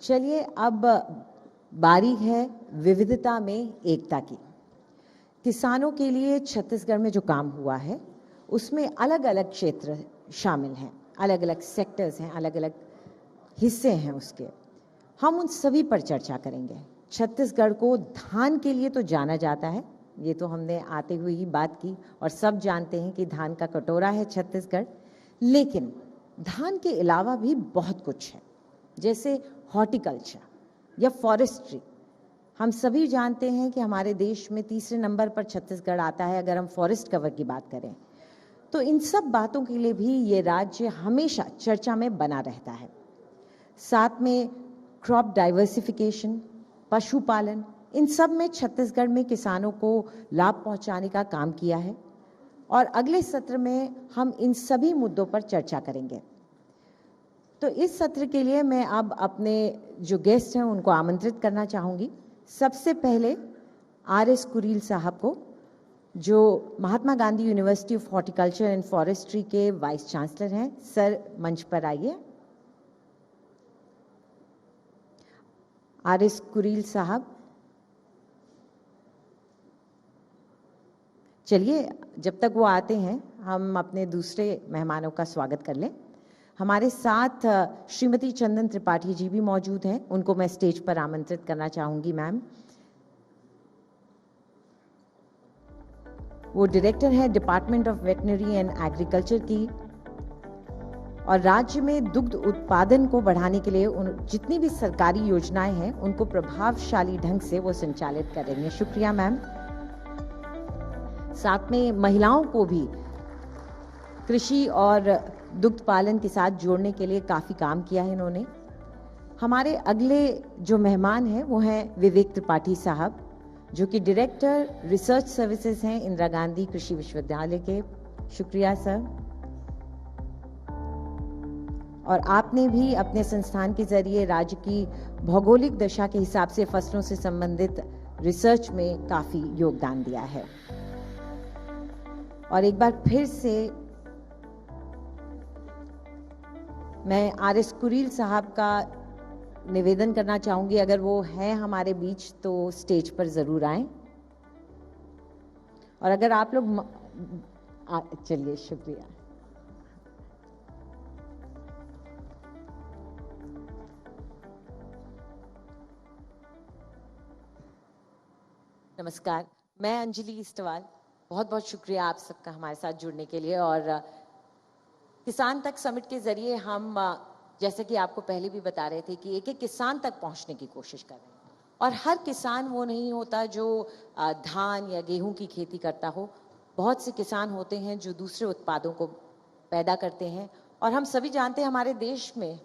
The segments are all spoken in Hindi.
चलिए अब बारी है विविधता में एकता की। किसानों के लिए छत्तीसगढ़ में जो काम हुआ है उसमें अलग अलग क्षेत्र शामिल हैं, अलग अलग सेक्टर्स हैं, अलग अलग हिस्से हैं उसके। हम उन सभी पर चर्चा करेंगे। छत्तीसगढ़ को धान के लिए तो जाना जाता है, ये तो हमने आते हुए ही बात की और सब जानते हैं कि धान का कटोरा है छत्तीसगढ़। लेकिन धान के अलावा भी बहुत कुछ है, जैसे हॉर्टिकल्चर या फॉरेस्ट्री। हम सभी जानते हैं कि हमारे देश में तीसरे नंबर पर छत्तीसगढ़ आता है अगर हम फॉरेस्ट कवर की बात करें। तो इन सब बातों के लिए भी ये राज्य हमेशा चर्चा में बना रहता है। साथ में क्रॉप डाइवर्सिफिकेशन, पशुपालन, इन सब में छत्तीसगढ़ में किसानों को लाभ पहुंचाने का काम किया है और अगले सत्र में हम इन सभी मुद्दों पर चर्चा करेंगे। तो इस सत्र के लिए मैं अब अपने जो गेस्ट हैं उनको आमंत्रित करना चाहूँगी। सबसे पहले आर.एस. कुरील साहब को, जो Mahatma Gandhi university of horticulture and forestry के वाइस चांसलर हैं। सर मंच पर आइए। आर.एस. कुरील साहब, चलिए जब तक वो आते हैं हम अपने दूसरे मेहमानों का स्वागत कर लें। हमारे साथ श्रीमती चंदन त्रिपाठी जी भी मौजूद हैं, उनको मैं स्टेज पर आमंत्रित करना चाहूँगी। मैम, वो डायरेक्टर हैं department of veterinary and agriculture की और राज्य में दुग्ध उत्पादन को बढ़ाने के लिए जितनी भी सरकारी योजनाएं हैं उनको प्रभावशाली ढंग से वो संचालित करेंगे। शुक्रिया मैम। साथ में महिलाओं को भी कृषि और दुग्ध पालन के साथ जोड़ने के लिए काफ़ी काम किया है इन्होंने। हमारे अगले जो मेहमान हैं वो हैं विवेक त्रिपाठी साहब, जो कि डायरेक्टर रिसर्च सर्विसेज हैं इंदिरा गांधी कृषि विश्वविद्यालय के। शुक्रिया सर। और आपने भी अपने संस्थान के जरिए राज्य की भौगोलिक दशा के हिसाब से फसलों से संबंधित रिसर्च में काफ़ी योगदान दिया है। और एक बार फिर से मैं आर.एस. कुरील साहब का निवेदन करना चाहूँगी, अगर वो हैं हमारे बीच तो स्टेज पर ज़रूर आएं। और अगर आप लोग चलिए, शुक्रिया। नमस्कार, मैं अंजलि इस्टवाल। बहुत बहुत शुक्रिया आप सबका हमारे साथ जुड़ने के लिए। और किसान तक समिट के जरिए हम, जैसे कि आपको पहले भी बता रहे थे, कि एक एक किसान तक पहुंचने की कोशिश कर रहे हैं। और हर किसान वो नहीं होता जो धान या गेहूं की खेती करता हो। बहुत से किसान होते हैं जो दूसरे उत्पादों को पैदा करते हैं। और हम सभी जानते हैं हमारे देश में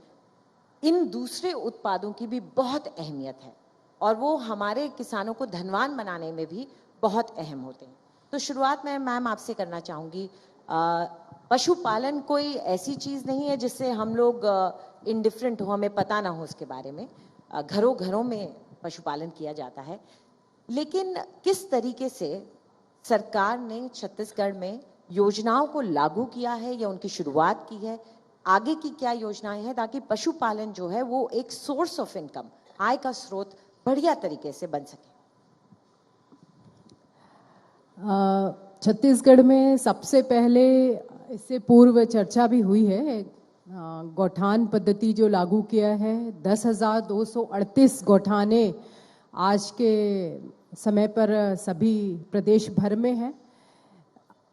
इन दूसरे उत्पादों की भी बहुत अहमियत है और वो हमारे किसानों को धनवान बनाने में भी बहुत अहम होते हैं। तो शुरुआत में मैम आपसे करना चाहूँगी, पशुपालन कोई ऐसी चीज़ नहीं है जिससे हम लोग इनडिफरेंट हो, हमें पता ना हो उसके बारे में। घरों घरों में पशुपालन किया जाता है। लेकिन किस तरीके से सरकार ने छत्तीसगढ़ में योजनाओं को लागू किया है या उनकी शुरुआत की है, आगे की क्या योजनाएं हैं ताकि पशुपालन जो है वो एक सोर्स ऑफ इनकम, आय का स्रोत बढ़िया तरीके से बन सके? छत्तीसगढ़ में सबसे पहले, इससे पूर्व चर्चा भी हुई है, गौठान पद्धति जो लागू किया है। 10,238 गौठाने आज के समय पर सभी प्रदेश भर में है।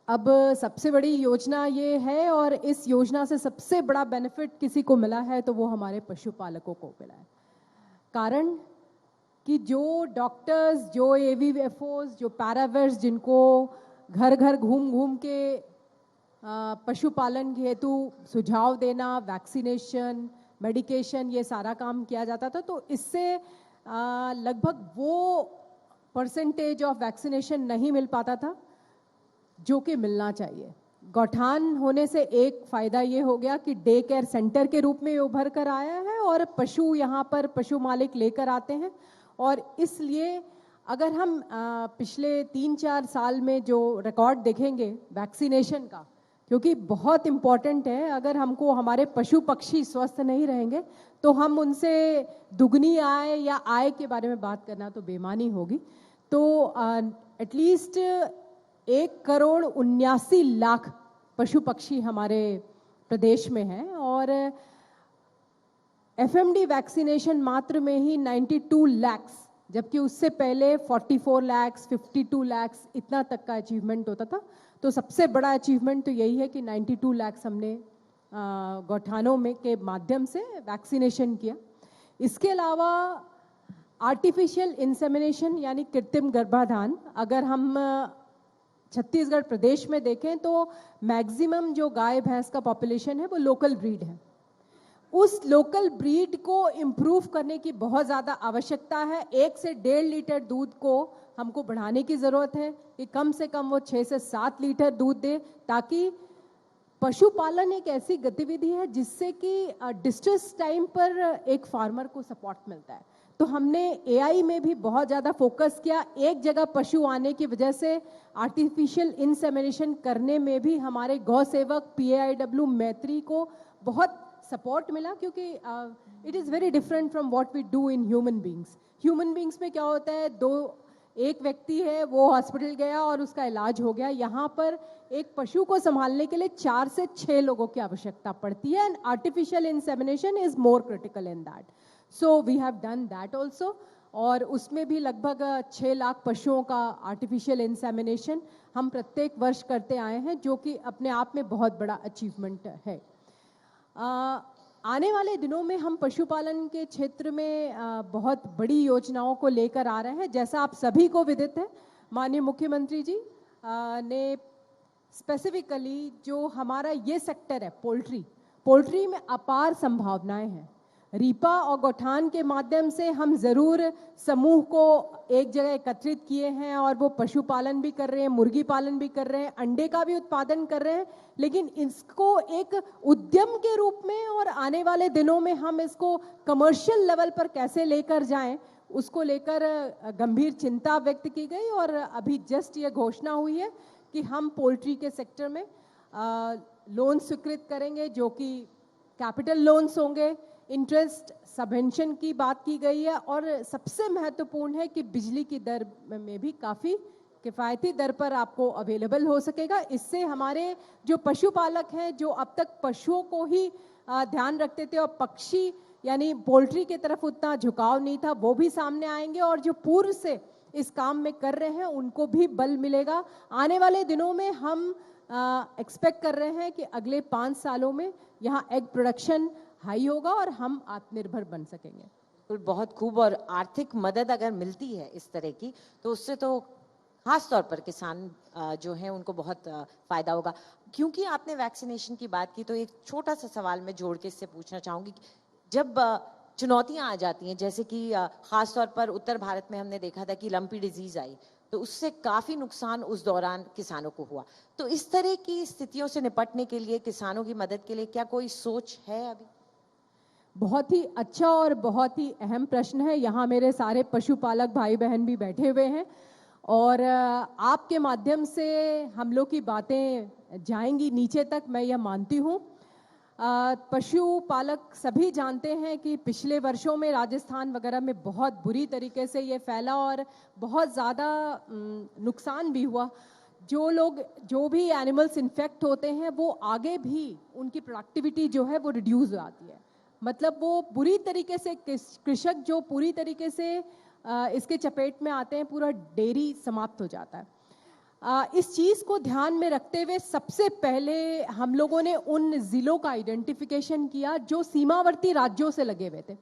अब सबसे बड़ी योजना ये है और इस योजना से सबसे बड़ा बेनिफिट किसी को मिला है तो वो हमारे पशुपालकों को मिला है। कारण कि जो डॉक्टर्स, जो AVFOs, जो पैरावेट्स, जिनको घर घर घूम घूम के पशुपालन के हेतु सुझाव देना, वैक्सीनेशन, मेडिकेशन, ये सारा काम किया जाता था, तो इससे लगभग वो परसेंटेज ऑफ वैक्सीनेशन नहीं मिल पाता था जो कि मिलना चाहिए। गौठान होने से एक फ़ायदा ये हो गया कि डे केयर सेंटर के रूप में उभर कर आया है और पशु यहाँ पर पशु मालिक लेकर आते हैं। और इसलिए अगर हम पिछले 3-4 साल में जो रिकॉर्ड देखेंगे वैक्सीनेशन का, क्योंकि बहुत इम्पॉर्टेंट है। अगर हमको हमारे पशु पक्षी स्वस्थ नहीं रहेंगे तो हम उनसे दुगनी आय या आय के बारे में बात करना तो बेमानी होगी। तो एटलीस्ट 1,79,00,000 पशु पक्षी हमारे प्रदेश में हैं और एफएमडी वैक्सीनेशन मात्र में ही 92 लाख, जबकि उससे पहले 44 लाख 52 लाख इतना तक का अचीवमेंट होता था। तो सबसे बड़ा अचीवमेंट तो यही है कि 92 लाख हमने गौठानों में के माध्यम से वैक्सीनेशन किया। इसके अलावा आर्टिफिशियल इंसेमिनेशन यानी कृत्रिम गर्भाधान, अगर हम छत्तीसगढ़ प्रदेश में देखें तो मैक्सिमम जो गाय भैंस का पॉपुलेशन है वो लोकल ब्रीड है। उस लोकल ब्रीड को इम्प्रूव करने की बहुत ज़्यादा आवश्यकता है। 1 से 1.5 लीटर दूध को हमको बढ़ाने की ज़रूरत है कि कम से कम वो 6 से 7 लीटर दूध दे, ताकि पशुपालन एक ऐसी गतिविधि है जिससे कि डिस्ट्रेस टाइम पर एक फार्मर को सपोर्ट मिलता है। तो हमने एआई में भी बहुत ज़्यादा फोकस किया। एक जगह पशु आने की वजह से आर्टिफिशियल इंसेमिनेशन करने में भी हमारे गौ सेवक PAIW मैत्री को बहुत सपोर्ट मिला, क्योंकि it is very different from what we do in human beings. Human beings में क्या होता है, एक व्यक्ति है वो हॉस्पिटल गया और उसका इलाज हो गया। यहाँ पर एक पशु को संभालने के लिए 4 से 6 लोगों की आवश्यकता पड़ती है, and artificial insemination is more critical in that. So we have done that also, और उसमें भी लगभग 6 लाख पशुओं का आर्टिफिशियल इंसेमिनेशन हम प्रत्येक वर्ष करते आए हैं, जो कि अपने आप में बहुत बड़ा अचीवमेंट है। आने वाले दिनों में हम पशुपालन के क्षेत्र में बहुत बड़ी योजनाओं को लेकर आ रहे हैं। जैसा आप सभी को विदित है, माननीय मुख्यमंत्री जी ने स्पेसिफिकली जो हमारा ये सेक्टर है पोल्ट्री में अपार संभावनाएं हैं। रीपा और गौठान के माध्यम से हम ज़रूर समूह को एक जगह एकत्रित किए हैं और वो पशुपालन भी कर रहे हैं, मुर्गी पालन भी कर रहे हैं, अंडे का भी उत्पादन कर रहे हैं, लेकिन इसको एक उद्यम के रूप में और आने वाले दिनों में हम इसको कमर्शियल लेवल पर कैसे लेकर जाएं, उसको लेकर गंभीर चिंता व्यक्त की गई। और अभी जस्ट ये घोषणा हुई है कि हम पोल्ट्री के सेक्टर में लोन स्वीकृत करेंगे, जो कि कैपिटल लोन्स होंगे। इंटरेस्ट सबवेंशन की बात की गई है, और सबसे महत्वपूर्ण है कि बिजली की दर में भी काफ़ी किफ़ायती दर पर आपको अवेलेबल हो सकेगा। इससे हमारे जो पशुपालक हैं, जो अब तक पशुओं को ही ध्यान रखते थे और पक्षी यानी पोल्ट्री की तरफ उतना झुकाव नहीं था, वो भी सामने आएंगे, और जो पूर्व से इस काम में कर रहे हैं उनको भी बल मिलेगा। आने वाले दिनों में हम एक्सपेक्ट कर रहे हैं कि अगले 5 सालों में यहाँ एग प्रोडक्शन हाई होगा और हम आत्मनिर्भर बन सकेंगे। बिल्कुल, बहुत खूब। और आर्थिक मदद अगर मिलती है इस तरह की, तो उससे तो खास तौर पर किसान जो हैं उनको बहुत फायदा होगा। क्योंकि आपने वैक्सीनेशन की बात की, तो एक छोटा सा सवाल मैं जोड़ के इससे पूछना चाहूँगी, जब चुनौतियाँ आ जाती हैं, जैसे कि खास तौर पर उत्तर भारत में हमने देखा था कि लंपी डिजीज आई, तो उससे काफ़ी नुकसान उस दौरान किसानों को हुआ। तो इस तरह की स्थितियों से निपटने के लिए, किसानों की मदद के लिए क्या कोई सोच है अभी? बहुत ही अच्छा और बहुत ही अहम प्रश्न है। यहाँ मेरे सारे पशुपालक भाई बहन भी बैठे हुए हैं, और आपके माध्यम से हम लोग की बातें जाएंगी नीचे तक, मैं यह मानती हूँ। पशुपालक सभी जानते हैं कि पिछले वर्षों में राजस्थान वगैरह में बहुत बुरी तरीके से ये फैला और बहुत ज़्यादा नुकसान भी हुआ। जो भी एनिमल्स इन्फेक्ट होते हैं वो आगे भी उनकी प्रोडक्टिविटी जो है वो रिड्यूस हो जाती है। मतलब वो बुरी तरीके से कृषक जो पूरी तरीके से इसके चपेट में आते हैं, पूरा डेयरी समाप्त हो जाता है। इस चीज़ को ध्यान में रखते हुए सबसे पहले हम लोगों ने उन ज़िलों का आइडेंटिफिकेशन किया जो सीमावर्ती राज्यों से लगे हुए थे।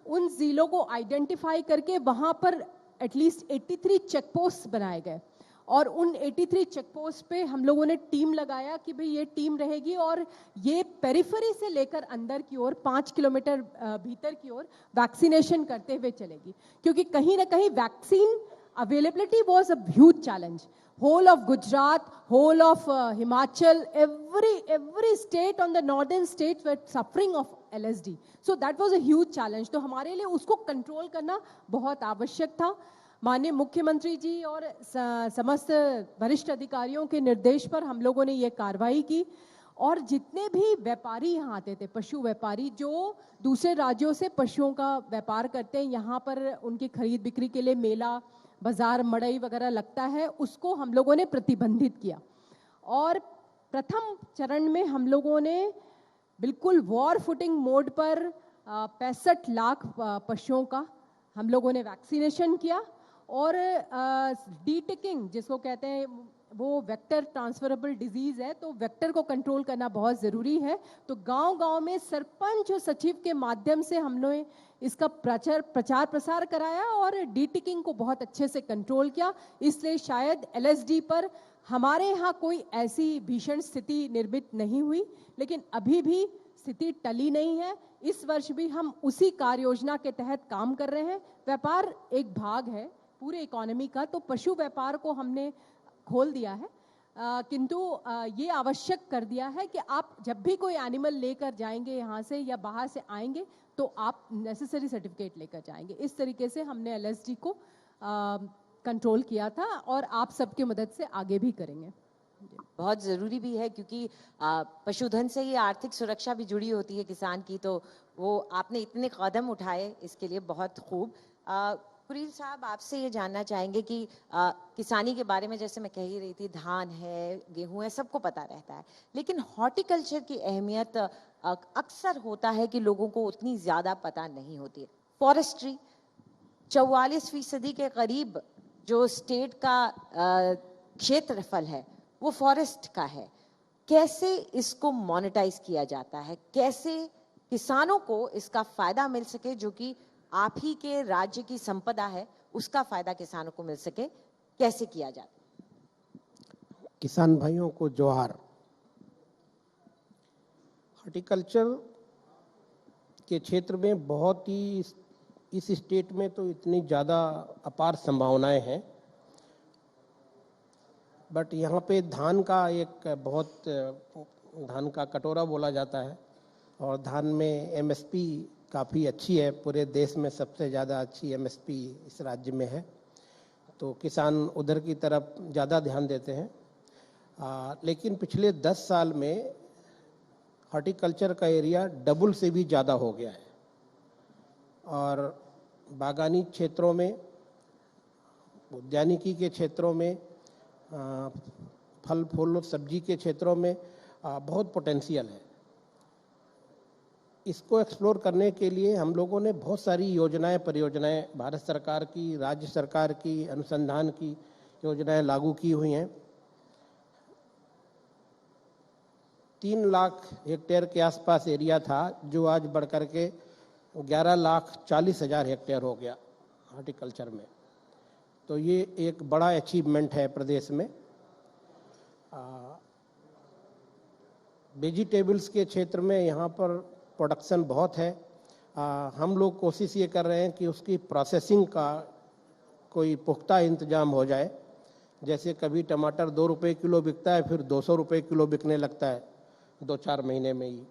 उन ज़िलों को आइडेंटिफाई करके वहाँ पर एटलीस्ट 83 चेक पोस्ट बनाए गए, और उन 83 चेक पोस्ट पे हम लोगों ने टीम लगाया कि भाई ये टीम रहेगी और ये पेरिफेरी से लेकर अंदर की ओर 5 किलोमीटर भीतर की ओर वैक्सीनेशन करते हुए चलेगी, क्योंकि कहीं ना कहीं vaccine availability was a huge challenge. Whole of Gujarat, whole of Himachal, every state on the northern states were suffering of LSD. So that was a huge challenge. तो हमारे लिए उसको कंट्रोल करना बहुत आवश्यक था। माननीय मुख्यमंत्री जी और समस्त वरिष्ठ अधिकारियों के निर्देश पर हम लोगों ने ये कार्रवाई की और जितने भी व्यापारी यहाँ आते थे, पशु व्यापारी जो दूसरे राज्यों से पशुओं का व्यापार करते हैं, यहाँ पर उनकी खरीद बिक्री के लिए मेला, बाजार, मड़ई वगैरह लगता है, उसको हम लोगों ने प्रतिबंधित किया। और प्रथम चरण में हम लोगों ने बिल्कुल वॉर फुटिंग मोड पर 65 लाख पशुओं का हम लोगों ने वैक्सीनेशन किया और डीटिकिंग जिसको कहते हैं, वो वेक्टर ट्रांसफरेबल डिजीज है, तो वेक्टर को कंट्रोल करना बहुत ज़रूरी है। तो गांव-गांव में सरपंच और सचिव के माध्यम से हमने इसका प्रचार प्रसार कराया और डीटिकिंग को बहुत अच्छे से कंट्रोल किया। इसलिए शायद एलएसडी पर हमारे यहाँ कोई ऐसी भीषण स्थिति निर्मित नहीं हुई, लेकिन अभी भी स्थिति टली नहीं है। इस वर्ष भी हम उसी कार्य योजना के तहत काम कर रहे हैं। व्यापार एक भाग है पूरे इकोनॉमी का, तो पशु व्यापार को हमने खोल दिया है, किंतु ये आवश्यक कर दिया है कि आप जब भी कोई एनिमल लेकर जाएंगे यहाँ से या बाहर से आएंगे तो आप नेसेसरी सर्टिफिकेट लेकर जाएंगे। इस तरीके से हमने एलएसडी को कंट्रोल किया था और आप सबकी मदद से आगे भी करेंगे। बहुत ज़रूरी भी है क्योंकि पशुधन से ही आर्थिक सुरक्षा भी जुड़ी होती है किसान की, तो वो आपने इतने कदम उठाए, इसके लिए बहुत खूब। कुरील साहब, आपसे ये जानना चाहेंगे कि किसानी के बारे में जैसे मैं कह ही रही थी, धान है, गेहूं है, सबको पता रहता है, लेकिन हॉर्टिकल्चर की अहमियत अक्सर होता है कि लोगों को उतनी ज़्यादा पता नहीं होती है। फॉरेस्ट्री 44% के करीब जो स्टेट का क्षेत्रफल है वो फॉरेस्ट का है। कैसे इसको मोनेटाइज किया जाता है, कैसे किसानों को इसका फायदा मिल सके, जो कि आप ही के राज्य की संपदा है, उसका फायदा किसानों को मिल सके, कैसे किया जाता है? किसान भाइयों को जोहार। हॉर्टिकल्चर के क्षेत्र में बहुत ही इस स्टेट में तो इतनी ज़्यादा अपार संभावनाएं हैं, बट यहाँ पे धान का एक बहुत, धान का कटोरा बोला जाता है और धान में एमएसपी काफ़ी अच्छी है, पूरे देश में सबसे ज़्यादा अच्छी एमएसपी इस राज्य में है, तो किसान उधर की तरफ ज़्यादा ध्यान देते हैं। लेकिन पिछले 10 साल में हॉर्टिकल्चर का एरिया डबल से भी ज़्यादा हो गया है और बागानी क्षेत्रों में, उद्यानिकी के क्षेत्रों में, फल फूल सब्जी के क्षेत्रों में बहुत पोटेंशियल है। इसको एक्सप्लोर करने के लिए हम लोगों ने बहुत सारी योजनाएं, परियोजनाएं, भारत सरकार की, राज्य सरकार की, अनुसंधान की योजनाएं लागू की हुई हैं। 3 लाख हेक्टेयर के आसपास एरिया था, जो आज बढ़कर के 11,40,000 हेक्टेयर हो गया हॉर्टिकल्चर में। तो ये एक बड़ा अचीवमेंट है प्रदेश में। वेजिटेबल्स के क्षेत्र में यहाँ पर प्रोडक्शन बहुत है। हम लोग कोशिश ये कर रहे हैं कि उसकी प्रोसेसिंग का कोई पुख्ता इंतजाम हो जाए। जैसे कभी टमाटर 2 रुपये किलो बिकता है, फिर 200 रुपये किलो बिकने लगता है 2-4 महीने में ही।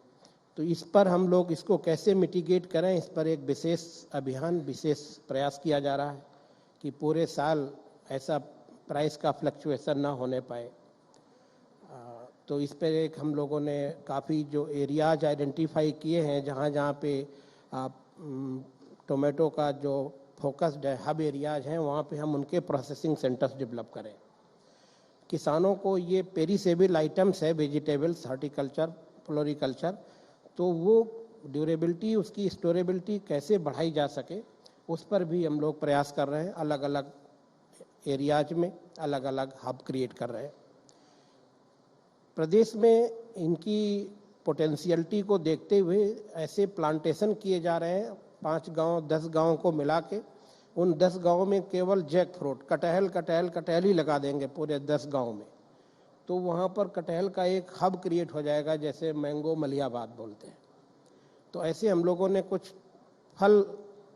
तो इस पर हम लोग इसको कैसे मिटिगेट करें, इस पर एक विशेष अभियान, विशेष प्रयास किया जा रहा है कि पूरे साल ऐसा प्राइस का फ्लक्चुएशन ना होने पाए। तो इस पर एक हम लोगों ने काफ़ी जो एरियाज आइडेंटिफाई किए हैं, जहाँ पे टोमेटो का जो फोकस्ड है, हब एरियाज हैं, वहाँ पे हम उनके प्रोसेसिंग सेंटर्स डेवलप करें। किसानों को ये पेरिसेबल आइटम्स है, वेजिटेबल्स, हॉर्टिकल्चर, फ्लोरिकल्चर, तो वो ड्यूरेबिलिटी, उसकी स्टोरेबिलिटी कैसे बढ़ाई जा सके, उस पर भी हम लोग प्रयास कर रहे हैं। अलग अलग एरियाज में अलग अलग हब क्रिएट कर रहे हैं। प्रदेश में इनकी पोटेंशियलिटी को देखते हुए ऐसे प्लांटेशन किए जा रहे हैं, 5 गांव 10 गांव को मिला के। उन 10 गांव में केवल जैक फ्रूट, कटहल ही लगा देंगे पूरे 10 गांव में, तो वहाँ पर कटहल का एक हब क्रिएट हो जाएगा, जैसे मैंगो मलियाबाद बोलते हैं। तो ऐसे हम लोगों ने कुछ फल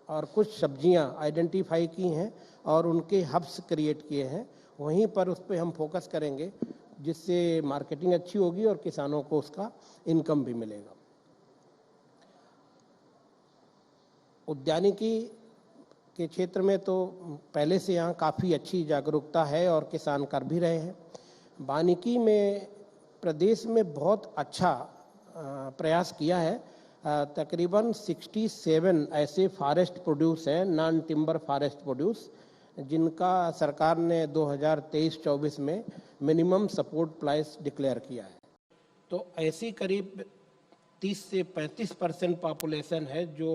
और कुछ सब्जियां आइडेंटिफाई की हैं और उनके हब्स क्रिएट किए हैं। वहीं पर उस पर हम फोकस करेंगे, जिससे मार्केटिंग अच्छी होगी और किसानों को उसका इनकम भी मिलेगा। उद्यानिकी के क्षेत्र में तो पहले से यहाँ काफ़ी अच्छी जागरूकता है और किसान कर भी रहे हैं। वानिकी में प्रदेश में बहुत अच्छा प्रयास किया है। तकरीबन 67 ऐसे फॉरेस्ट प्रोड्यूस हैं, नॉन टिम्बर फॉरेस्ट प्रोड्यूस, जिनका सरकार ने 2023-24 में मिनिमम सपोर्ट प्राइस डिक्लेयर किया है। तो ऐसी करीब 30 से 35% पॉपुलेशन है जो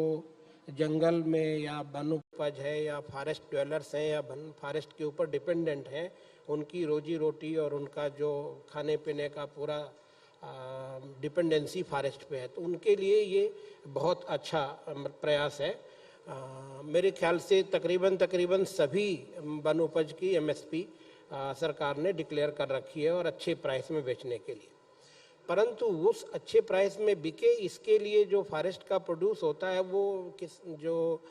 जंगल में या वन उपज है या फॉरेस्ट ड्वेलर्स हैं या वन फॉरेस्ट के ऊपर डिपेंडेंट हैं। उनकी रोजी रोटी और उनका जो खाने पीने का पूरा डिपेंडेंसी फॉरेस्ट पे है, तो उनके लिए ये बहुत अच्छा प्रयास है। मेरे ख्याल से तकरीबन सभी वन उपज की एमएसपी सरकार ने डिक्लेयर कर रखी है और अच्छे प्राइस में बेचने के लिए। परंतु उस अच्छे प्राइस में बिके, इसके लिए जो फॉरेस्ट का प्रोड्यूस होता है वो जो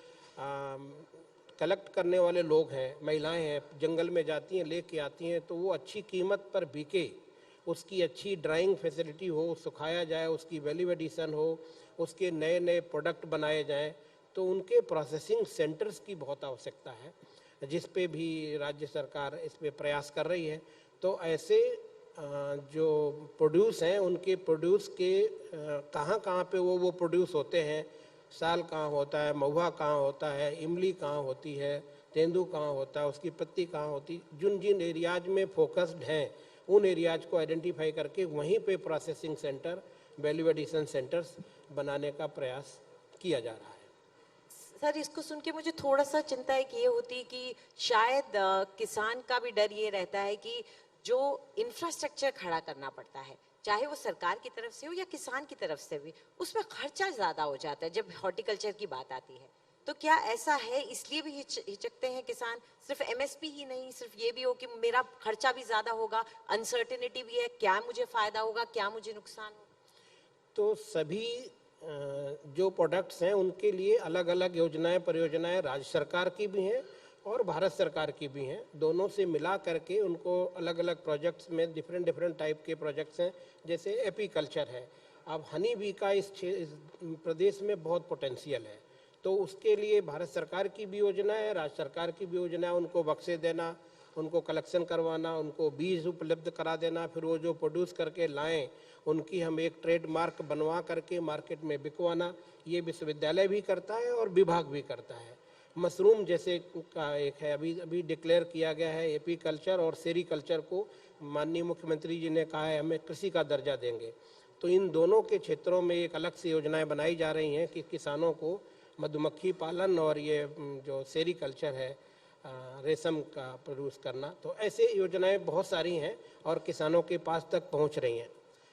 कलेक्ट करने वाले लोग हैं, महिलाएं हैं, जंगल में जाती हैं, लेके आती हैं, तो वो अच्छी कीमत पर बिके, उसकी अच्छी ड्राइंग फैसिलिटी हो, सुखाया जाए, उसकी वैल्यू एडिशन हो, उसके नए नए प्रोडक्ट बनाए जाएं, तो उनके प्रोसेसिंग सेंटर्स की बहुत आवश्यकता है, जिस पे भी राज्य सरकार इस पे प्रयास कर रही है। तो ऐसे जो प्रोड्यूस हैं, उनके प्रोड्यूस के कहाँ पे वो प्रोड्यूस होते हैं, साल कहाँ होता है, महुआ कहाँ होता है, इमली कहाँ होती है, तेंदू कहाँ होता है, उसकी पत्ती कहाँ होती, जिन एरियाज में फोकस्ड हैं उन एरियाज को आइडेंटिफाई करके वहीं पे processing centre, value addition centres बनाने का प्रयास किया जा रहा है। सर, इसको सुन के मुझे थोड़ा सा चिंता एक ये होती कि शायद किसान का भी डर ये रहता है कि जो इंफ्रास्ट्रक्चर खड़ा करना पड़ता है, चाहे वो सरकार की तरफ से हो या किसान की तरफ से भी, उसमें खर्चा ज्यादा हो जाता है जब हॉर्टिकल्चर की बात आती है। तो क्या ऐसा है, इसलिए भी हिचकते हैं किसान? सिर्फ एमएसपी ही नहीं, सिर्फ ये भी हो कि मेरा खर्चा भी ज्यादा होगा, अनसर्टेनिटी भी है, क्या मुझे फायदा होगा, क्या मुझे नुकसान होगा? तो सभी जो प्रोडक्ट्स हैं उनके लिए अलग अलग योजनाएं, परियोजनाएं राज्य सरकार की भी हैं और भारत सरकार की भी हैं। दोनों से मिला करके उनको अलग अलग प्रोजेक्ट्स में डिफरेंट टाइप के प्रोजेक्ट्स हैं। जैसे एपीकल्चर है, अब हनी बी का इस प्रदेश में बहुत पोटेंशियल है, तो उसके लिए भारत सरकार की भी योजना है, राज्य सरकार की भी योजना है। उनको बक्से देना, उनको कलेक्शन करवाना, उनको बीज उपलब्ध करा देना, फिर वो जो प्रोड्यूस करके लाएं उनकी हम एक ट्रेड मार्क बनवा करके मार्केट में बिकवाना, ये विश्वविद्यालय भी करता है और विभाग भी करता है। मशरूम जैसे का एक है, अभी डिक्लेयर किया गया है एपीकल्चर और सेरीकल्चर को माननीय मुख्यमंत्री जी ने कहा है हमें कृषि का दर्जा देंगे। तो इन दोनों के क्षेत्रों में एक अलग से योजनाएं बनाई जा रही हैं कि किसानों को मधुमक्खी पालन और ये जो सेरीकल्चर है, रेशम का प्रोड्यूस करना, तो ऐसे योजनाएं बहुत सारी हैं और किसानों के पास तक पहुंच रही हैं।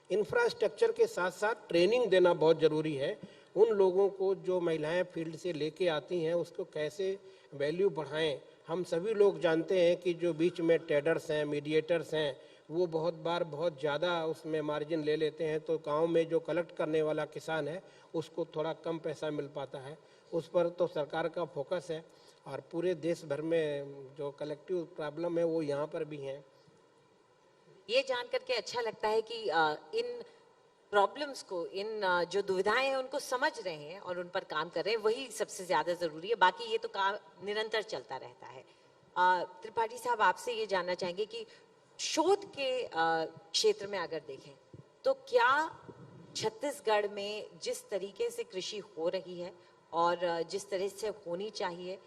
इंफ्रास्ट्रक्चर के साथ साथ ट्रेनिंग देना बहुत ज़रूरी है। उन लोगों को जो महिलाएं फील्ड से लेके आती हैं उसको कैसे वैल्यू बढ़ाएं। हम सभी लोग जानते हैं कि जो बीच में ट्रेडर्स हैं, मीडिएटर्स हैं, वो बहुत बार बहुत ज़्यादा उसमें मार्जिन ले लेते हैं, तो गांव में जो कलेक्ट करने वाला किसान है उसको थोड़ा कम पैसा मिल पाता है। उस पर तो सरकार का फोकस है और पूरे देश भर में जो कलेक्टिव प्रॉब्लम है वो यहाँ पर भी है। ये जान करके अच्छा लगता है कि इन प्रॉब्लम्स को, इन जो दुविधाएं हैं उनको समझ रहे हैं और उन पर काम कर रहे हैं, वही सबसे ज्यादा जरूरी है। बाकी ये तो काम निरंतर चलता रहता है। त्रिपाठी साहब, आपसे ये जानना चाहेंगे कि शोध के क्षेत्र में अगर देखें तो क्या छत्तीसगढ़ में जिस तरीके से कृषि हो रही है और जिस तरह से होनी चाहिए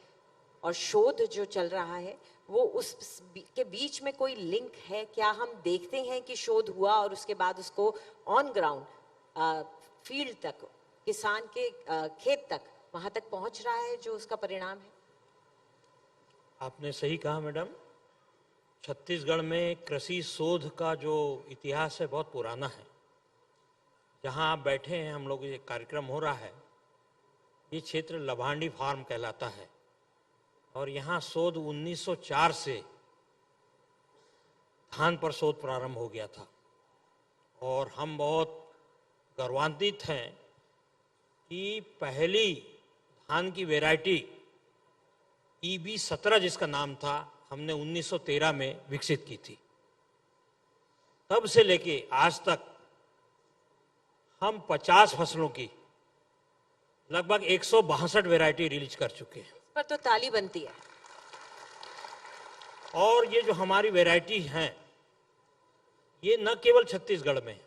और शोध जो चल रहा है, वो उस के बीच में कोई लिंक है? क्या हम देखते हैं कि शोध हुआ और उसके बाद उसको ऑन ग्राउंड फील्ड तक, किसान के खेत तक, वहां तक पहुंच रहा है जो उसका परिणाम है? आपने सही कहा मैडम। छत्तीसगढ़ में कृषि शोध का जो इतिहास है बहुत पुराना है। जहां आप बैठे हैं, हम लोग ये कार्यक्रम हो रहा है, ये क्षेत्र लभांडी फार्म कहलाता है और यहाँ शोध 1904 से धान पर शोध प्रारंभ हो गया था और हम बहुत गौरवान्वित हैं कि पहली धान की वैरायटी EB17 जिसका नाम था, हमने 1913 में विकसित की थी। तब से लेके आज तक हम 50 फसलों की लगभग 162 वैरायटी रिलीज कर चुके हैं। पर तो ताली बनती है। और ये जो हमारी वैरायटी हैं, ये न केवल छत्तीसगढ़ में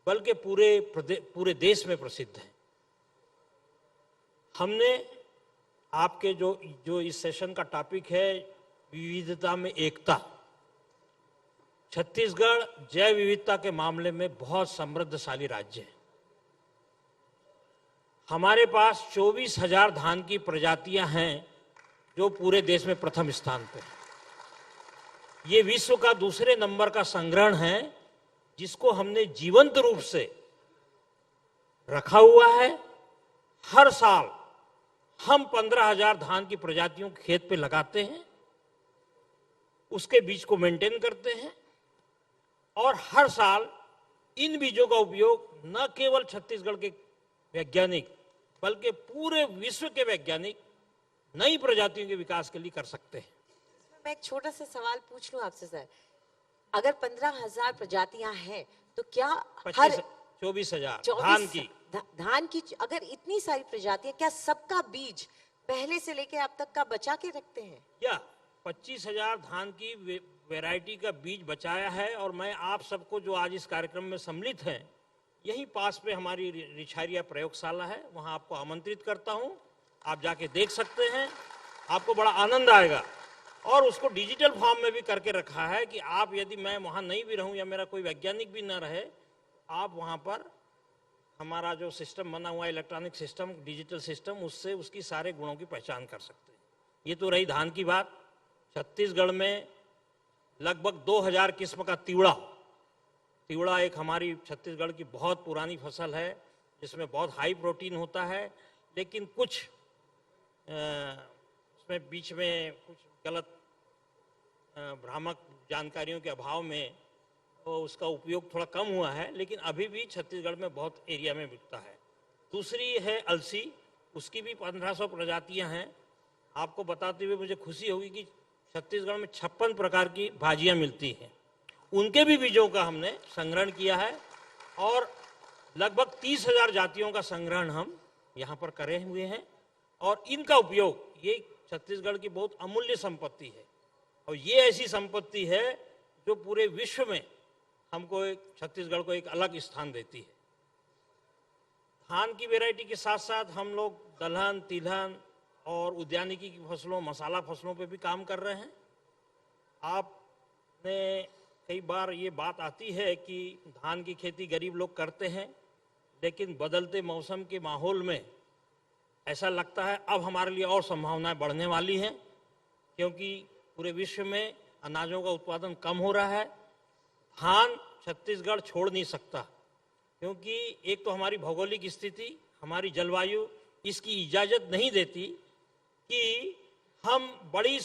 बल्कि पूरे देश में प्रसिद्ध है। हमने आपके जो इस सेशन का टॉपिक है विविधता में एकता, छत्तीसगढ़ जैव विविधता के मामले में बहुत समृद्धशाली राज्य है। हमारे पास 24,000 धान की प्रजातियां हैं जो पूरे देश में प्रथम स्थान पर है। ये विश्व का दूसरे नंबर का संग्रहण है जिसको हमने जीवंत रूप से रखा हुआ है। हर साल हम 15,000 धान की प्रजातियों के खेत पे लगाते हैं, उसके बीज को मेंटेन करते हैं और हर साल इन बीजों का उपयोग न केवल छत्तीसगढ़ के वैज्ञानिक बल्कि पूरे विश्व के वैज्ञानिक नई प्रजातियों के विकास के लिए कर सकते हैं। मैं एक छोटा सा सवाल पूछ लूं आपसे सर, अगर 15,000 प्रजातियां हैं तो क्या हर 24,000 धान की अगर इतनी सारी प्रजातियां, क्या सबका बीज पहले से लेके अब तक का बचा के रखते हैं? या 25,000 धान की वैरायटी का बीज बचाया है। और मैं आप सबको जो आज इस कार्यक्रम में सम्मिलित हैं, यहीं पास पे हमारी रिछारिया प्रयोगशाला है, वहां आपको आमंत्रित करता हूं। आप जाके देख सकते हैं, आपको बड़ा आनंद आएगा। और उसको डिजिटल फॉर्म में भी करके रखा है कि आप यदि मैं वहां नहीं भी रहूं या मेरा कोई वैज्ञानिक भी न रहे, आप वहां पर हमारा जो सिस्टम बना हुआ है, इलेक्ट्रॉनिक सिस्टम, डिजिटल सिस्टम, उससे उसकी सारे गुणों की पहचान कर सकते हैं। ये तो रही धान की बात। छत्तीसगढ़ में लगभग 2,000 किस्म का तिवड़ा एक हमारी छत्तीसगढ़ की बहुत पुरानी फसल है जिसमें बहुत हाई प्रोटीन होता है, लेकिन कुछ उसमें बीच में कुछ गलत भ्रामक जानकारियों के अभाव में तो उसका उपयोग थोड़ा कम हुआ है, लेकिन अभी भी छत्तीसगढ़ में बहुत एरिया में बिकता है। दूसरी है अलसी, उसकी भी 1500 प्रजातियां हैं। आपको बताते हुए मुझे खुशी होगी कि छत्तीसगढ़ में 56 प्रकार की भाजियां मिलती हैं, उनके भी बीजों का हमने संग्रहण किया है और लगभग 30,000 जातियों का संग्रहण हम यहाँ पर करे हुए हैं। और इनका उपयोग, ये छत्तीसगढ़ की बहुत अमूल्य संपत्ति है और ये ऐसी संपत्ति है जो पूरे विश्व में हमको छत्तीसगढ़ को एक अलग स्थान देती है। धान की वैरायटी के साथ साथ हम लोग दलहन, तिलहन और उद्यानिकी की फसलों, मसाला फसलों पे भी काम कर रहे हैं। आपने कई बार ये बात आती है कि धान की खेती गरीब लोग करते हैं, लेकिन बदलते मौसम के माहौल में ऐसा लगता है अब हमारे लिए और संभावनाएं बढ़ने वाली हैं, क्योंकि पूरे विश्व में अनाजों का उत्पादन कम हो रहा है। धान छत्तीसगढ़ छोड़ नहीं सकता, क्योंकि एक तो हमारी भौगोलिक स्थिति, हमारी जलवायु इसकी इजाज़त नहीं देती कि हम बड़े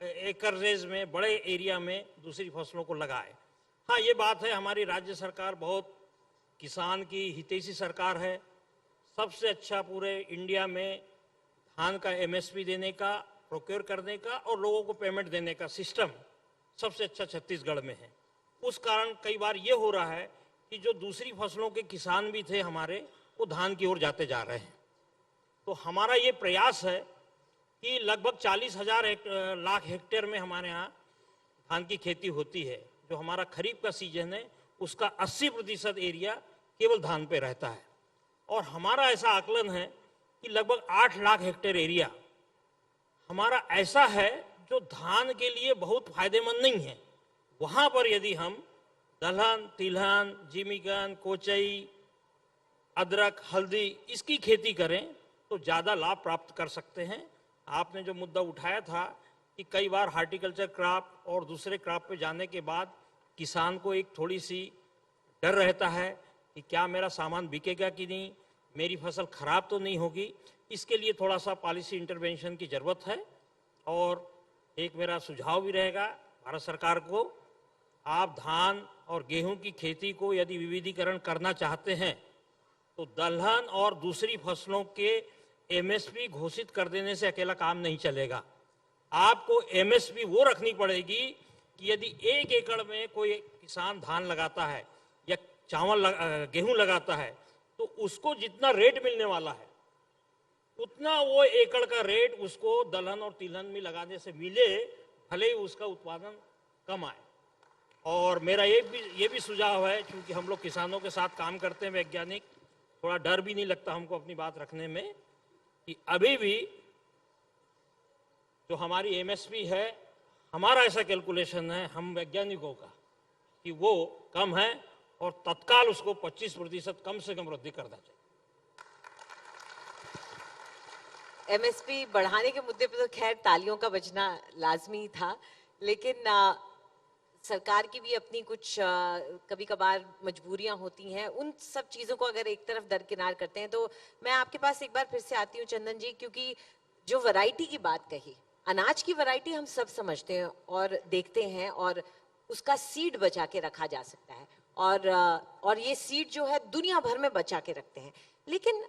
एकरेज में, बड़े एरिया में दूसरी फसलों को लगाए। हाँ, ये बात है, हमारी राज्य सरकार बहुत किसान की हितैषी सरकार है। सबसे अच्छा पूरे इंडिया में धान का एमएसपी देने का, प्रोक्योर करने का और लोगों को पेमेंट देने का सिस्टम सबसे अच्छा छत्तीसगढ़ में है। उस कारण कई बार ये हो रहा है कि जो दूसरी फसलों के किसान भी थे हमारे, वो धान की ओर जाते जा रहे हैं। तो हमारा ये प्रयास है कि लगभग 40,000 लाख हेक्टेयर में हमारे यहाँ धान की खेती होती है। जो हमारा खरीफ का सीजन है उसका 80% एरिया केवल धान पे रहता है। और हमारा ऐसा आकलन है कि लगभग 8 लाख हेक्टेयर एरिया हमारा ऐसा है जो धान के लिए बहुत फायदेमंद नहीं है। वहाँ पर यदि हम दलहन, तिलहन, जिमीकंद, कोचई, अदरक, हल्दी इसकी खेती करें तो ज़्यादा लाभ प्राप्त कर सकते हैं। आपने जो मुद्दा उठाया था कि कई बार हार्टिकल्चर क्रॉप और दूसरे क्रॉप पे जाने के बाद किसान को एक थोड़ी सी डर रहता है कि क्या मेरा सामान बिकेगा कि नहीं, मेरी फसल खराब तो नहीं होगी। इसके लिए थोड़ा सा पॉलिसी इंटरवेंशन की ज़रूरत है। और एक मेरा सुझाव भी रहेगा भारत सरकार को, आप धान और गेहूं की खेती को यदि विविधीकरण करना चाहते हैं तो दलहन और दूसरी फसलों के एमएसपी घोषित कर देने से अकेला काम नहीं चलेगा। आपको एमएसपी वो रखनी पड़ेगी कि यदि 1 एकड़ में कोई किसान धान लगाता है या गेहूं लगाता है तो उसको जितना रेट मिलने वाला है उतना वो एकड़ का रेट उसको दलहन और तिलहन में लगाने से मिले, भले ही उसका उत्पादन कम आए। और मेरा ये भी सुझाव है, क्योंकि हम लोग किसानों के साथ काम करते हैं वैज्ञानिक, थोड़ा डर भी नहीं लगता हमको अपनी बात रखने में, कि अभी भी जो हमारी एमएसपी है, हमारा ऐसा कैलकुलेशन है हम वैज्ञानिकों का कि वो कम है और तत्काल उसको 25% कम से कम वृद्धि करना चाहिए। एमएसपी बढ़ाने के मुद्दे पे तो खैर तालियों का बजना लाजमी था, लेकिन सरकार की भी अपनी कुछ कभी कभार मजबूरियां होती हैं। उन सब चीज़ों को अगर एक तरफ दरकिनार करते हैं, तो मैं आपके पास एक बार फिर से आती हूँ चंदन जी, क्योंकि जो वैरायटी की बात कही, अनाज की वैरायटी हम सब समझते हैं और देखते हैं, और उसका सीड बचा के रखा जा सकता है, और ये सीड जो है दुनिया भर में बचा के रखते हैं। लेकिन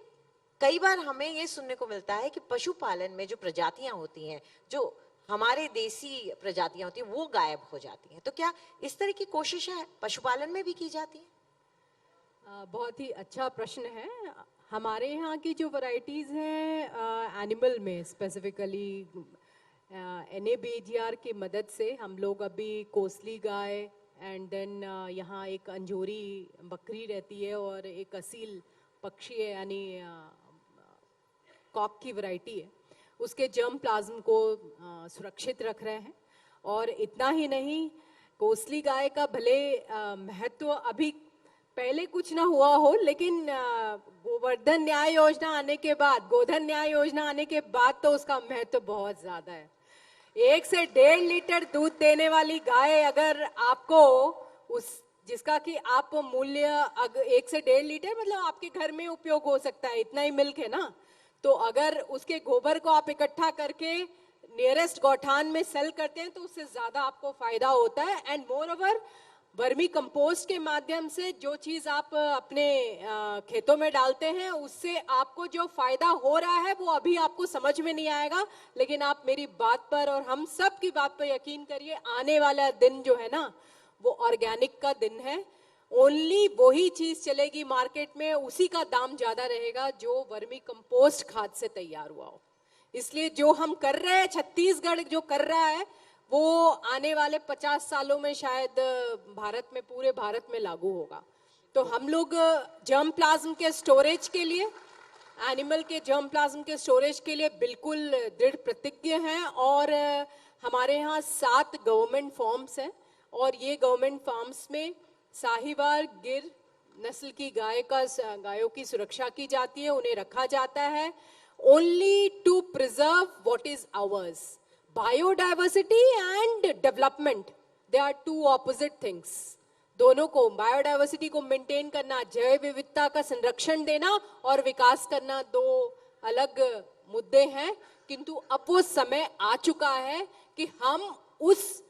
कई बार हमें ये सुनने को मिलता है कि पशुपालन में जो प्रजातियां होती हैं, जो हमारे देसी प्रजातियां होती हैं, वो गायब हो जाती हैं। तो क्या इस तरह की कोशिशें पशुपालन में भी की जाती हैं? बहुत ही अच्छा प्रश्न है। हमारे यहाँ की जो वैरायटीज़ हैं एनिमल में, स्पेसिफिकली NABGR की मदद से हम लोग अभी कोसली गाय, एंड देन यहाँ एक अंजोरी बकरी रहती है, और एक असील पक्षी है, यानी कॉक की वैरायटी है, उसके जर्म प्लाज्म को सुरक्षित रख रहे हैं। और इतना ही नहीं, कोसली गाय का भले महत्व अभी पहले कुछ ना हुआ हो, लेकिन गोवर्धन न्याय योजना आने के बाद, गोधन न्याय योजना आने के बाद तो उसका महत्व बहुत ज्यादा है। 1 से 1.5 लीटर दूध देने वाली गाय अगर आपको जिसका कि आप मूल्य 1 से 1.5 लीटर मतलब आपके घर में उपयोग हो सकता है, इतना ही मिल्क है ना, तो अगर उसके गोबर को आप इकट्ठा करके नियरेस्ट गौठान में सेल करते हैं तो उससे ज्यादा आपको फायदा होता है। And more over, vermi compost के माध्यम से जो चीज आप अपने खेतों में डालते हैं, उससे आपको जो फायदा हो रहा है वो अभी आपको समझ में नहीं आएगा, लेकिन आप मेरी बात पर और हम सब की बात पर यकीन करिए, आने वाला दिन जो है ना, वो ऑर्गेनिक का दिन है। ओनली वही चीज चलेगी मार्केट में, उसी का दाम ज्यादा रहेगा जो वर्मी कंपोस्ट खाद से तैयार हुआ हो। इसलिए जो हम कर रहे हैं, छत्तीसगढ़ जो कर रहा है, वो आने वाले 50 सालों में शायद भारत में, पूरे भारत में लागू होगा। तो हम लोग जर्म प्लाज्म के स्टोरेज के लिए, एनिमल के जर्म प्लाज्म के स्टोरेज के लिए बिल्कुल दृढ़ प्रतिज्ञ हैं। और हमारे यहाँ 7 गवर्नमेंट फार्म्स हैं, और ये गवर्नमेंट फार्म्स में साहिवाल गिर नस्ल की गायों की सुरक्षा की जाती है, उन्हें रखा जाता है only to preserve what is ours. Biodiversity and development, they are 2 opposite things. दोनों को, बायोडाइवर्सिटी को मेंटेन करना, जैव विविधता का संरक्षण देना और विकास करना 2 अलग मुद्दे हैं। किंतु अब वो समय आ चुका है कि हम उस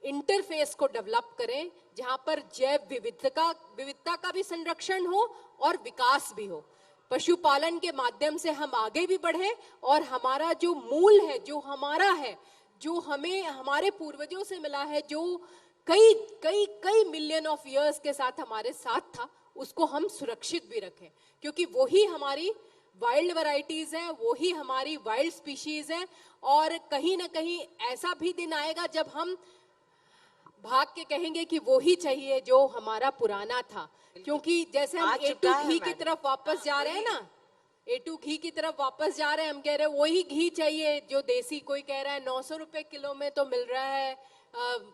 इंटरफेस को डेवलप करें जहां पर जैव विविधता का भी संरक्षण हो और विकास भी हो। पशुपालन के माध्यम से हम आगे भी बढ़े, और हमारा जो मूल है, जो हमारा है, जो हमें हमारे पूर्वजों से मिला है, जो कई कई कई मिलियन ऑफ इयर्स के साथ हमारे साथ था, उसको हम सुरक्षित भी रखें, क्योंकि वही हमारी वाइल्ड वैरायटीज हैं, वही हमारी वाइल्ड स्पीशीज हैं। और कहीं ना कहीं ऐसा भी दिन आएगा जब हम भाग के कहेंगे कि वो ही चाहिए जो हमारा पुराना था। क्योंकि जैसे हम A2 घी की तरफ वापस जा रहे हैं ना, A2 घी की तरफ वापस जा रहे हैं, हम कह रहे हैं वही घी चाहिए जो देसी। कोई कह रहा है 900 रुपए किलो में तो मिल रहा है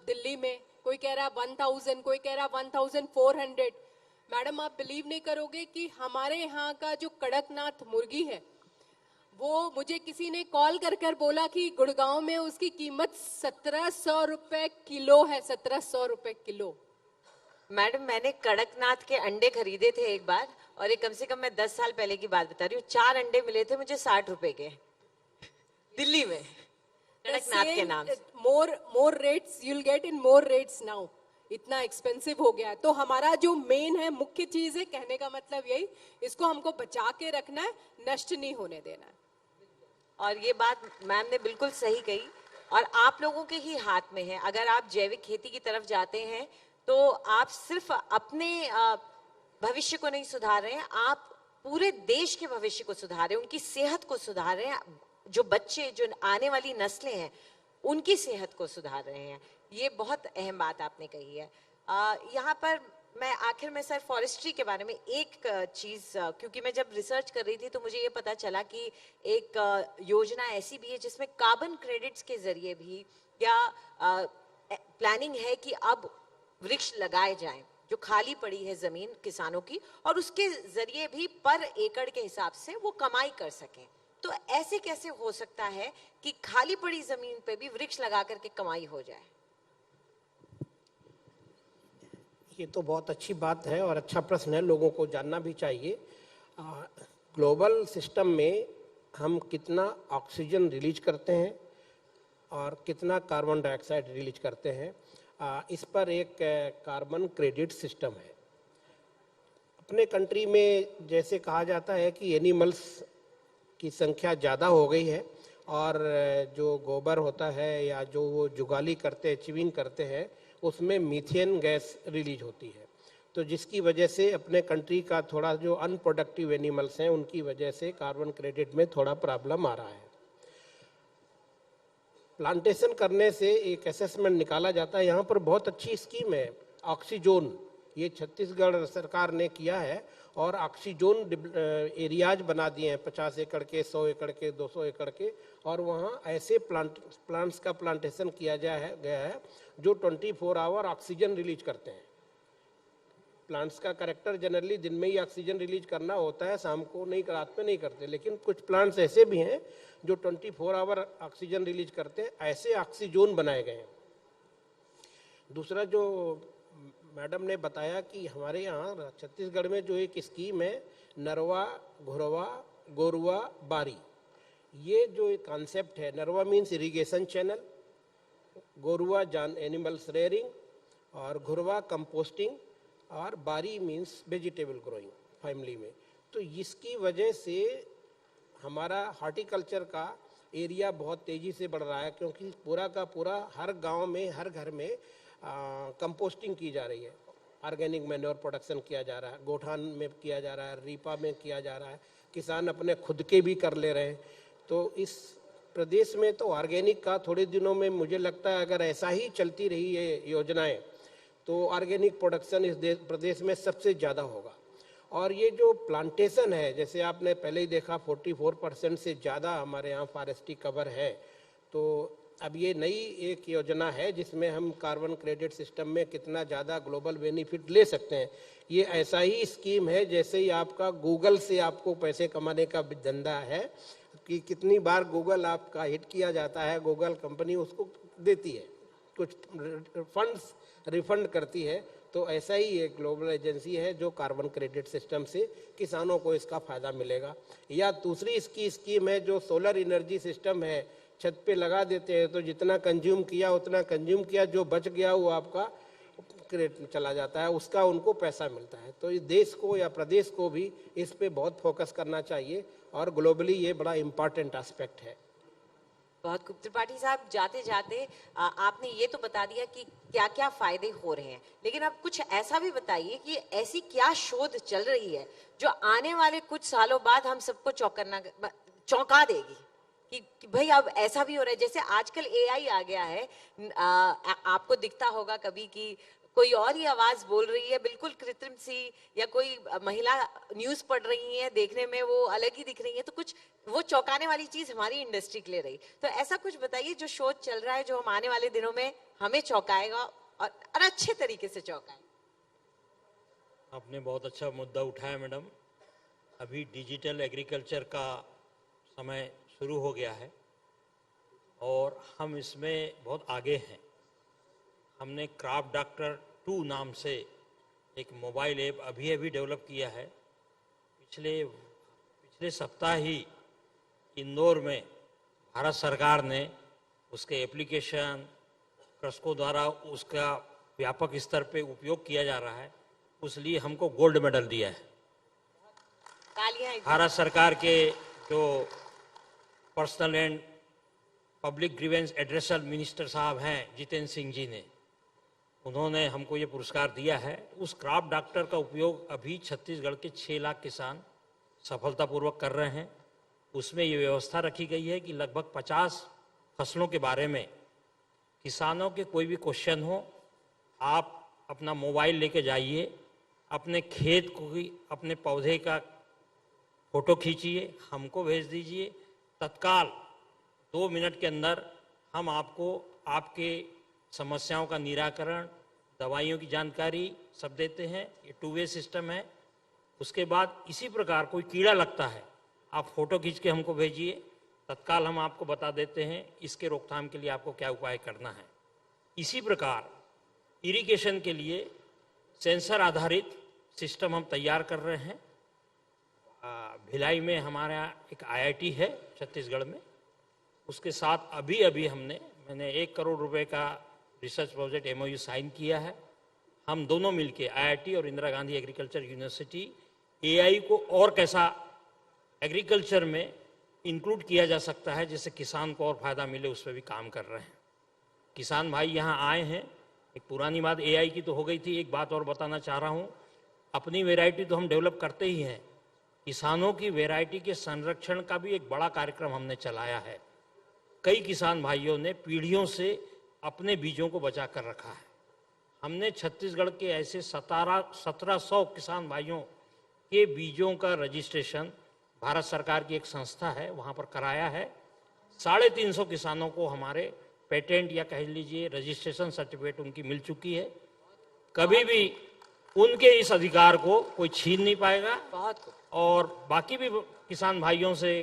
दिल्ली में, कोई कह रहा है 1000, कोई कह रहा है 1400। मैडम, आप बिलीव नहीं करोगे कि हमारे यहाँ का जो कड़कनाथ मुर्गी है, वो मुझे किसी ने कॉल कर बोला कि गुड़गांव में उसकी कीमत 1700 रुपए किलो है, 1700 रुपए किलो। मैडम, मैंने कड़कनाथ के अंडे खरीदे थे एक बार, और ये कम से कम मैं 10 साल पहले की बात बता रही हूँ। 4 अंडे मिले थे मुझे 60 रुपए के, दिल्ली में, कड़कनाथ के नाम से। More rates you'll get in more rates now, इतना एक्सपेंसिव हो गया है। तो हमारा जो मेन है, मुख्य चीज है, कहने का मतलब यही, इसको हमको बचा के रखना है, नष्ट नहीं होने देना है। और ये बात मैम ने बिल्कुल सही कही, और आप लोगों के ही हाथ में है। अगर आप जैविक खेती की तरफ जाते हैं तो आप सिर्फ अपने भविष्य को नहीं सुधार रहे हैं, आप पूरे देश के भविष्य को सुधारें, उनकी सेहत को सुधारें, जो बच्चे, जो आने वाली नस्लें हैं उनकी सेहत को सुधार रहे हैं। ये बहुत अहम बात आपने कही है। यहाँ पर मैं आखिर में सर फॉरेस्ट्री के बारे में एक चीज, क्योंकि मैं जब रिसर्च कर रही थी तो मुझे ये पता चला कि एक योजना ऐसी भी है जिसमें कार्बन क्रेडिट्स के जरिए भी या प्लानिंग है कि अब वृक्ष लगाए जाएं जो खाली पड़ी है जमीन किसानों की, और उसके जरिए भी पर एकड़ के हिसाब से वो कमाई कर सकें। तो ऐसे कैसे हो सकता है कि खाली पड़ी जमीन पे भी वृक्ष लगा करके कमाई हो जाए? ये तो बहुत अच्छी बात है और अच्छा प्रश्न है, लोगों को जानना भी चाहिए। ग्लोबल सिस्टम में हम कितना ऑक्सीजन रिलीज करते हैं और कितना कार्बन डाइऑक्साइड रिलीज करते हैं, इस पर एक कार्बन क्रेडिट सिस्टम है। अपने कंट्री में जैसे कहा जाता है कि एनिमल्स की संख्या ज़्यादा हो गई है और जो गोबर होता है या जो वो जुगाली करते हैं, चिविंग करते हैं, उसमें मीथेन गैस रिलीज होती है। तो जिसकी वजह से अपने कंट्री का थोड़ा जो अनप्रोडक्टिव एनिमल्स हैं उनकी वजह से कार्बन क्रेडिट में थोड़ा प्रॉब्लम आ रहा है। प्लांटेशन करने से एक असेसमेंट निकाला जाता है। यहाँ पर बहुत अच्छी स्कीम है ऑक्सीजोन, ये छत्तीसगढ़ सरकार ने किया है और ऑक्सीजोन एरियाज बना दिए हैं 50 एकड़ के, 100 एकड़ के, 200 एकड़ के, और वहाँ ऐसे प्लांट्स का प्लांटेशन किया गया है जो 24 आवर ऑक्सीजन रिलीज करते हैं। प्लांट्स का कैरेक्टर जनरली दिन में ही ऑक्सीजन रिलीज करना होता है, शाम को नहीं, रात में नहीं करते, लेकिन कुछ प्लांट्स ऐसे भी हैं जो 24 आवर ऑक्सीजन रिलीज करते हैं। ऐसे ऑक्सीजोन बनाए गए हैं। दूसरा जो मैडम ने बताया कि हमारे यहाँ छत्तीसगढ़ में जो एक स्कीम है नरवा, घुरवा, गोरुआ, बारी, ये जो एक कॉन्सेप्ट है, नरवा मीन्स इरिगेशन चैनल, गोरुआ जान एनिमल्स रेयरिंग, और घुरवा कंपोस्टिंग, और बारी मीन्स वेजिटेबल ग्रोइंग फैमिली में। तो इसकी वजह से हमारा हॉर्टिकल्चर का एरिया बहुत तेज़ी से बढ़ रहा है, क्योंकि पूरा का पूरा हर गांव में, हर घर में कंपोस्टिंग की जा रही है, ऑर्गेनिक मैन्योर प्रोडक्शन किया जा रहा है, गोठान में किया जा रहा है, रीपा में किया जा रहा है, किसान अपने खुद के भी कर ले रहे हैं। तो इस प्रदेश में तो ऑर्गेनिक का थोड़े दिनों में मुझे लगता है अगर ऐसा ही चलती रही ये योजनाएं तो ऑर्गेनिक प्रोडक्शन इस प्रदेश में सबसे ज़्यादा होगा। और ये जो प्लांटेशन है, जैसे आपने पहले ही देखा 44% से ज़्यादा हमारे यहाँ फॉरेस्ट्री कवर है। तो अब ये नई एक योजना है जिसमें हम कार्बन क्रेडिट सिस्टम में कितना ज़्यादा ग्लोबल बेनिफिट ले सकते हैं। ये ऐसा ही स्कीम है जैसे ही आपका गूगल से आपको पैसे कमाने का धंधा है कि कितनी बार गूगल आपका हिट किया जाता है, गूगल कंपनी उसको देती है, कुछ फंड्स रिफंड करती है। तो ऐसा ही एक ग्लोबल एजेंसी है जो कार्बन क्रेडिट सिस्टम से किसानों को इसका फ़ायदा मिलेगा। या दूसरी इसकी स्कीम है जो सोलर एनर्जी सिस्टम है, छत पे लगा देते हैं तो जितना कंज्यूम किया उतना कंज्यूम किया, जो बच गया वो आपका क्रेडिट में चला जाता है, उसका उनको पैसा मिलता है। तो इस देश को या प्रदेश को भी इस पे बहुत फोकस करना चाहिए और ग्लोबली ये बड़ा इम्पॉर्टेंट एस्पेक्ट है। बहुत खूब। त्रिपाठी साहब, जाते जाते आपने ये तो बता दिया कि क्या क्या फायदे हो रहे हैं, लेकिन आप कुछ ऐसा भी बताइए कि ऐसी क्या शोध चल रही है जो आने वाले कुछ सालों बाद हम सबको चौंका देगी कि भाई अब ऐसा भी हो रहा है। जैसे आजकल एआई आ गया है, आपको दिखता होगा कभी कि कोई और ही आवाज बोल रही है, बिल्कुल कृत्रिम सी, या कोई महिला न्यूज पढ़ रही है, देखने में वो अलग ही दिख रही है, तो कुछ वो चौंकाने वाली चीज हमारी इंडस्ट्री के लिए रही। तो ऐसा कुछ बताइए जो शोध चल रहा है जो हम आने वाले दिनों में हमें चौंकाएगा और अच्छे तरीके से चौंकाएगा। आपने बहुत अच्छा मुद्दा उठाया मैडम। अभी डिजिटल एग्रीकल्चर का समय शुरू हो गया है और हम इसमें बहुत आगे हैं। हमने क्रॉप डॉक्टर 2 नाम से एक मोबाइल ऐप अभी डेवलप किया है। पिछले सप्ताह ही इंदौर में भारत सरकार ने उसके एप्लीकेशन कृषकों द्वारा उसका व्यापक स्तर पे उपयोग किया जा रहा है, उसलिए हमको गोल्ड मेडल दिया है। भारत सरकार के जो personal and public grievance addresser minister साहब हैं जितेंद्र सिंह जी ने, उन्होंने हमको ये पुरस्कार दिया है। उस क्रॉप डॉक्टर का उपयोग अभी छत्तीसगढ़ के 6 लाख किसान सफलतापूर्वक कर रहे हैं। उसमें ये व्यवस्था रखी गई है कि लगभग 50 फसलों के बारे में किसानों के कोई भी क्वेश्चन हो, आप अपना मोबाइल लेके जाइए, अपने खेत को भी, अपने पौधे का फोटो खींचिए, हमको भेज दीजिए, तत्काल 2 मिनट के अंदर हम आपको आपके समस्याओं का निराकरण, दवाइयों की जानकारी सब देते हैं। ये 2 वे सिस्टम है। उसके बाद इसी प्रकार कोई कीड़ा लगता है, आप फोटो खींच के हमको भेजिए, तत्काल हम आपको बता देते हैं इसके रोकथाम के लिए आपको क्या उपाय करना है। इसी प्रकार इरिगेशन के लिए सेंसर आधारित सिस्टम हम तैयार कर रहे हैं। भिलाई में हमारा एक IIT है छत्तीसगढ़ में, उसके साथ अभी मैंने 1 करोड़ रुपए का रिसर्च प्रोजेक्ट MOU साइन किया है। हम दोनों मिलके IIT और Indira Gandhi agriculture university AI को और कैसा एग्रीकल्चर में इंक्लूड किया जा सकता है जिससे किसान को और फायदा मिले, उस पर भी काम कर रहे हैं। किसान भाई यहाँ आए हैं। एक पुरानी बात AI की तो हो गई थी, एक बात और बताना चाह रहा हूँ। अपनी वैरायटी तो हम डेवलप करते ही हैं, किसानों की वैरायटी के संरक्षण का भी एक बड़ा कार्यक्रम हमने चलाया है। कई किसान भाइयों ने पीढ़ियों से अपने बीजों को बचा कर रखा है। हमने छत्तीसगढ़ के ऐसे 1700 किसान भाइयों के बीजों का रजिस्ट्रेशन भारत सरकार की एक संस्था है वहाँ पर कराया है। 350 किसानों को हमारे पेटेंट या कह लीजिए रजिस्ट्रेशन सर्टिफिकेट उनकी मिल चुकी है। कभी भी उनके इस अधिकार को कोई छीन नहीं पाएगा। और बाकी भी किसान भाइयों से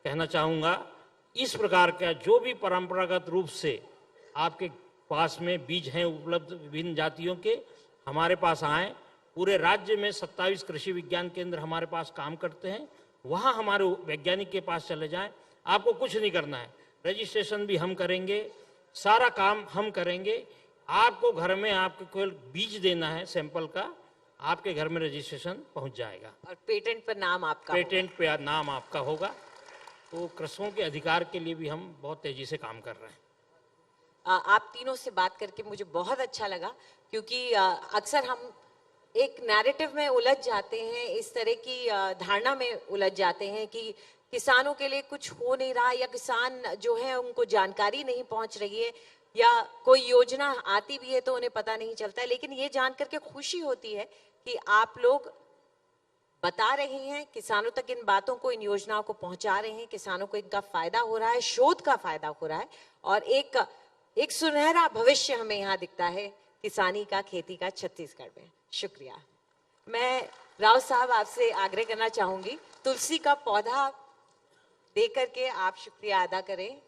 कहना चाहूँगा, इस प्रकार का जो भी परंपरागत रूप से आपके पास में बीज हैं उपलब्ध विभिन्न जातियों के, हमारे पास आएँ। पूरे राज्य में 27 कृषि विज्ञान केंद्र हमारे पास काम करते हैं, वहाँ हमारे वैज्ञानिक के पास चले जाएं। आपको कुछ नहीं करना है, रजिस्ट्रेशन भी हम करेंगे, सारा काम हम करेंगे। आपको घर में आपको केवल बीज देना है सैंपल का, आपके घर में रजिस्ट्रेशन पहुंच जाएगा और पेटेंट पर नाम आपका पेटेंट पे नाम आपका होगा। तो कृषकों के अधिकार के लिए भी हम बहुत तेजी से काम कर रहे हैं। आप तीनों से बात करके मुझे बहुत अच्छा लगा, क्योंकि अक्सर हम एक नैरेटिव में उलझ जाते हैं, इस तरह की धारणा में उलझ जाते हैं कि किसानों के लिए कुछ हो नहीं रहा, या किसान जो है उनको जानकारी नहीं पहुंच रही है, या कोई योजना आती भी है तो उन्हें पता नहीं चलता है। लेकिन ये जान करके खुशी होती है कि आप लोग बता रहे हैं, किसानों तक इन बातों को, इन योजनाओं को पहुंचा रहे हैं, किसानों को इनका फायदा हो रहा है, शोध का फायदा हो रहा है, और एक सुनहरा भविष्य हमें यहाँ दिखता है किसानी का, खेती का छत्तीसगढ़ में। शुक्रिया। मैं राव साहब आपसे आग्रह करना चाहूंगी, तुलसी का पौधा दे करके आप शुक्रिया अदा करें।